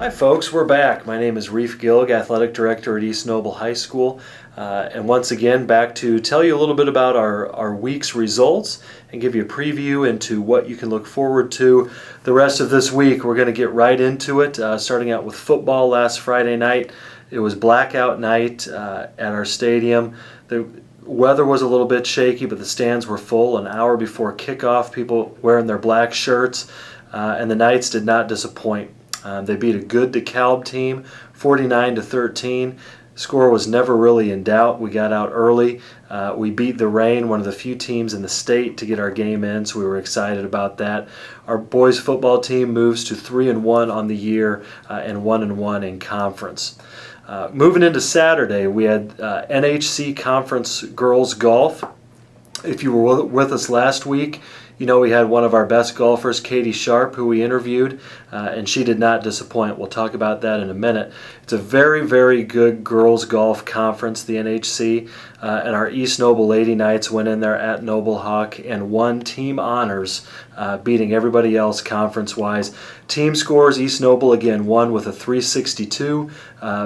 Hi folks, we're back. My name is Rief Gilg, Athletic Director at East Noble High School. And once again, back to tell you a little bit about our week's results and give you a preview into what you can look forward to the rest of this week. We're going to get right into it, starting out with football last Friday night. It was blackout night at our stadium. The weather was a little bit shaky, but the stands were full. An hour before kickoff, people wearing their black shirts, and the Knights did not disappoint. They beat a good DeKalb team, 49-13. Score was never really in doubt. We got out early. We beat the Rain, one of the few teams in the state, to get our game in, so we were excited about that. Our boys football team moves to 3-1 on the year and 1-1 in conference. Moving into Saturday, we had NHC Conference Girls Golf. If you were with us last week, you know we had one of our best golfers, Katie Sharp, who we interviewed, and she did not disappoint. We'll talk about that in a minute. It's a very, very good girls golf conference, the NHC, and our East Noble Lady Knights went in there at Noble Hawk and won team honors, beating everybody else conference-wise. Team scores, East Noble again won with a 362,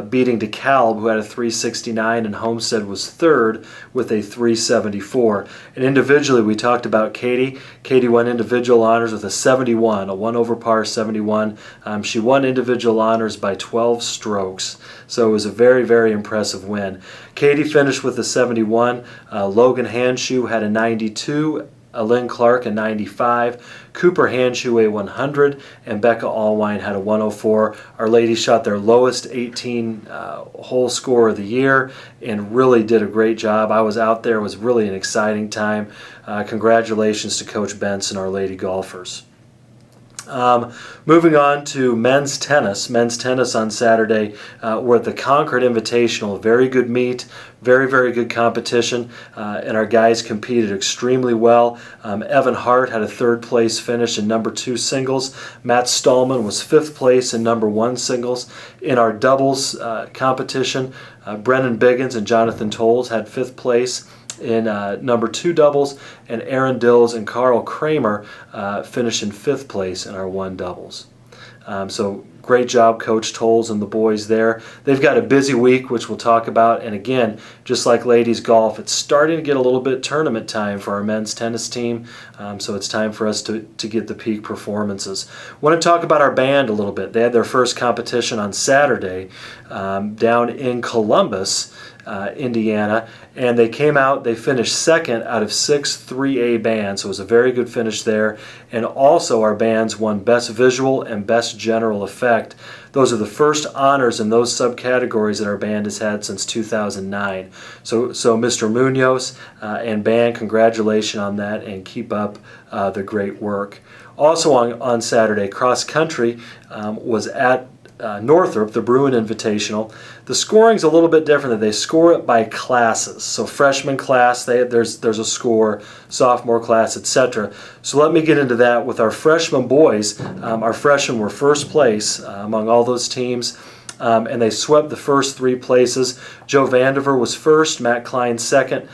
beating DeKalb, who had a 369, and Homestead was third with a 374. And individually, we talked about Katie. Katie won individual honors with a 71, a 1 over par 71. She won individual honors by 12 strokes, so it was a very, very impressive win. Katie finished with a 71. Logan Hanshoe had a 92. Lynn Clark a 95, Cooper Hanshoe a 100, and Becca Allwine had a 104. Our ladies shot their lowest 18-hole score of the year and really did a great job. I was out there. It was really an exciting time. Congratulations to Coach Benson, our lady golfers. Moving on to men's tennis. Men's tennis on Saturday, we're at the Concord Invitational. Very good meet, very, very good competition, and our guys competed extremely well. Evan Hart had a third place finish in number 2 singles. Matt Stallman was 5th place in number 1 singles. In our doubles competition, Brennan Biggins and Jonathan Tolles had 5th place in number 2 doubles, and Aaron Dills and Carl Kramer finished in 5th place in our 1 doubles. So great job, Coach Tolles and the boys there. They've got a busy week, which we'll talk about, and again, just like ladies golf, it's starting to get a little bit tournament time for our men's tennis team, so it's time for us to get the peak performances. I want to talk about our band a little bit. They had their first competition on Saturday down in Columbus, Indiana, and they came out, they finished 2nd out of 6 3A bands, so it was a very good finish there. And also our bands won Best Visual and Best General Effect. Those are the first honors in those subcategories that our band has had since 2009. So Mr. Munoz and band, congratulations on that, and keep up the great work. Also on Saturday, cross country was at Northrop, the Bruin Invitational. The scoring's a little bit different. They score it by classes. So freshman class, there's a score, sophomore class, etc. So let me get into that with our freshman boys. Our freshmen were 1st place among all those teams. And they swept the first 3 places. Joe Vandiver was 1st, Matt Klein 2nd,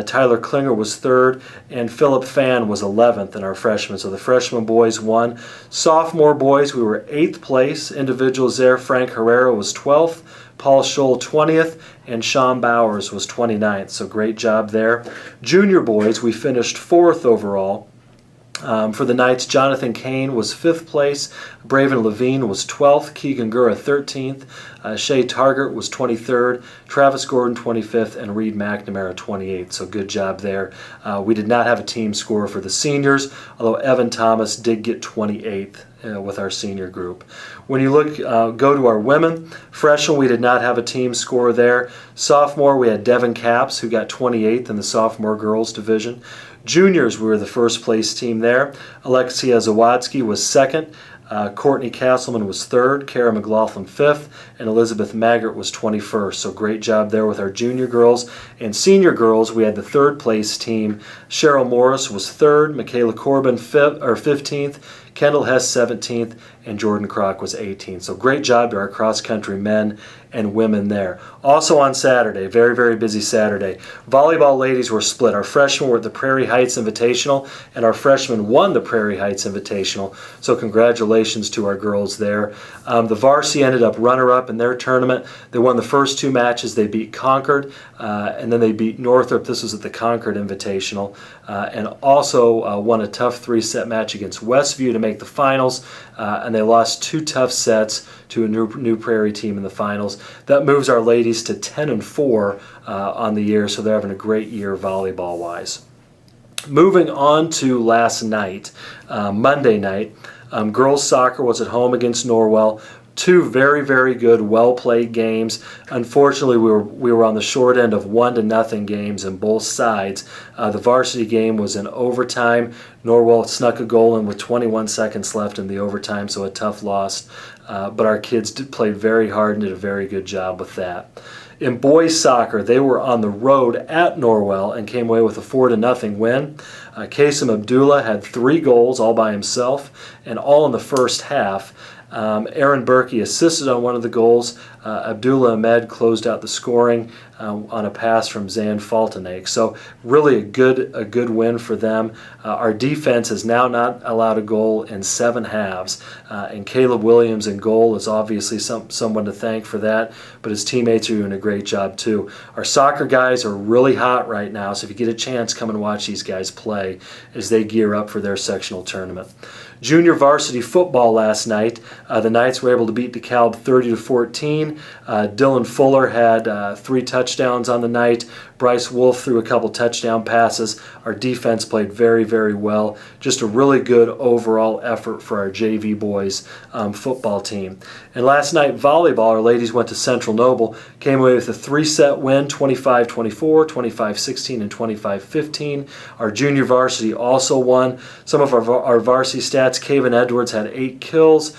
Tyler Klinger was 3rd, and Philip Fan was 11th in our freshmen. So the freshman boys won. Sophomore boys, we were 8th place. Individuals there, Frank Herrera was 12th, Paul Scholl 20th, and Sean Bowers was 29th. So great job there. Junior boys, we finished 4th overall. For the Knights, Jonathan Kane was 5th place, Braven Levine was 12th, Keegan Gura 13th, Shay Targert was 23rd, Travis Gordon 25th, and Reed McNamara 28th. So good job there. We did not have a team score for the seniors, although Evan Thomas did get 28th. With our senior group. When you go to our women, freshman, we did not have a team score there. Sophomore, we had Devin Capps, who got 28th in the sophomore girls division. Juniors, we were the 1st place team there. Alexia Zawadsky was 2nd. Courtney Castleman was 3rd, Kara McLaughlin 5th, and Elizabeth Maggart was 21st. So great job there with our junior girls. And senior girls, we had the 3rd place team. Cheryl Morris was 3rd, Michaela Corbin 15th, Kendall Hess 17th, and Jordan Kroc was 18th. So great job to our cross-country men and women there. Also on Saturday, very, very busy Saturday, volleyball ladies were split. Our freshmen were at the Prairie Heights Invitational, and our freshmen won the Prairie Heights Invitational, so congratulations to our girls there. The varsity ended up runner-up in their tournament. They won the first 2 matches. They beat Concord, and then they beat Northrop. This was at the Concord Invitational, and also won a tough 3-set match against Westview to make the finals, and they lost 2 tough sets to a New Prairie team in the finals. That moves our ladies to 10-4 on the year, so they're having a great year volleyball-wise. Moving on to last night, Monday night, girls soccer was at home against Norwell. 2 very, very good, well-played games. Unfortunately, we were on the short end of 1-0 games on both sides. The varsity game was in overtime. Norwell snuck a goal in with 21 seconds left in the overtime, so a tough loss. But our kids played very hard and did a very good job with that. In boys soccer, they were on the road at Norwell and came away with a 4-0 win. Qasim Abdullah had 3 goals all by himself, and all in the first half. Aaron Berkey assisted on one of the goals. Abdullah Ahmed closed out the scoring on a pass from Zan Faltenaek. So really a good win for them. Our defense has now not allowed a goal in 7 halves, and Caleb Williams in goal is obviously someone to thank for that, but his teammates are doing a great job too. Our soccer guys are really hot right now, so if you get a chance, come and watch these guys play as they gear up for their sectional tournament. Junior varsity football last night, the Knights were able to beat DeKalb 30-14. Dylan Fuller had 3 touchdowns on the night. Bryce Wolf threw a couple touchdown passes. Our defense played very, very well. Just a really good overall effort for our JV boys football team. And last night, volleyball, our ladies went to Central Noble, came away with a 3-set win, 25-24, 25-16, and 25-15. Our junior varsity also won. Some of our varsity stats, Kaven Edwards had 8 kills.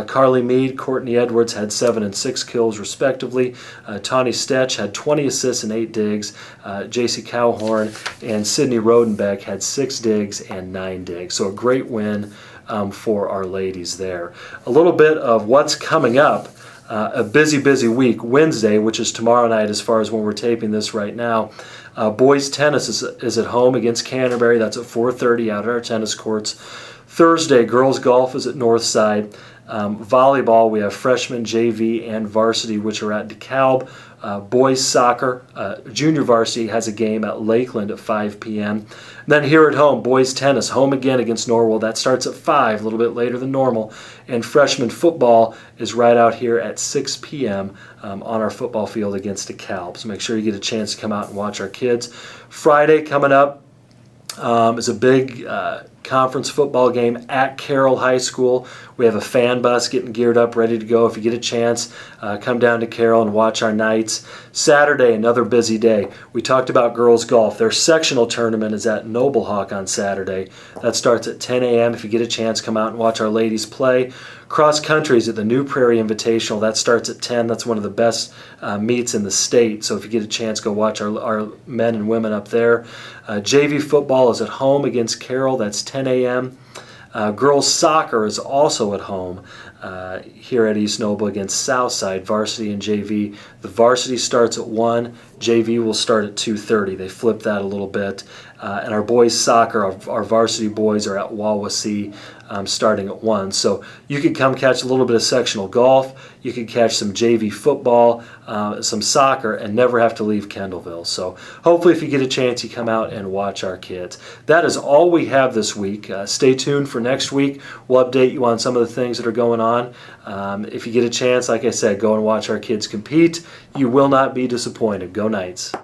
Carly Mead, Courtney Edwards had 7 and 6 kills respectively. Tawny Stetch had 20 assists and 8 digs. JC Cowhorn and Sydney Rodenbeck had 6 digs and 9 digs. So a great win for our ladies there. A little bit of what's coming up. A busy week. Wednesday, which is tomorrow night as far as when we're taping this right now, boys tennis is at home against Canterbury. That's at 4:30 out at our tennis courts. Thursday, girls golf is at Northside. Volleyball, we have freshman, JV, and varsity, which are at DeKalb. Boys soccer, junior varsity has a game at Lakeland at 5 p.m. Then here at home, boys tennis, home again against Norwell. That starts at 5, a little bit later than normal. And freshman football is right out here at 6 p.m. On our football field against DeKalb. So make sure you get a chance to come out and watch our kids. Friday coming up is a big conference football game at Carroll High School. We have a fan bus getting geared up, ready to go. If you get a chance, come down to Carroll and watch our Knights. Saturday, another busy day. We talked about girls golf. Their sectional tournament is at Noblehawk on Saturday. That starts at 10 a.m. If you get a chance, come out and watch our ladies play. Cross country is at the New Prairie Invitational. That starts at 10. That's one of the best meets in the state. So if you get a chance, go watch our men and women up there. JV football is at home against Carroll. That's 10 a.m. Girls soccer is also at home here at East Noble against Southside, varsity and JV. The varsity starts at 1. JV will start at 2:30. They flip that a little bit. And our boys soccer, our varsity boys are at Wawasee starting at 1. So you could come catch a little bit of sectional golf. You could catch some JV football, some soccer, and never have to leave Kendallville. So hopefully if you get a chance, you come out and watch our kids. That is all we have this week. Stay tuned for next week. We'll update you on some of the things that are going on. If you get a chance, like I said, go and watch our kids compete. You will not be disappointed. Go Knights.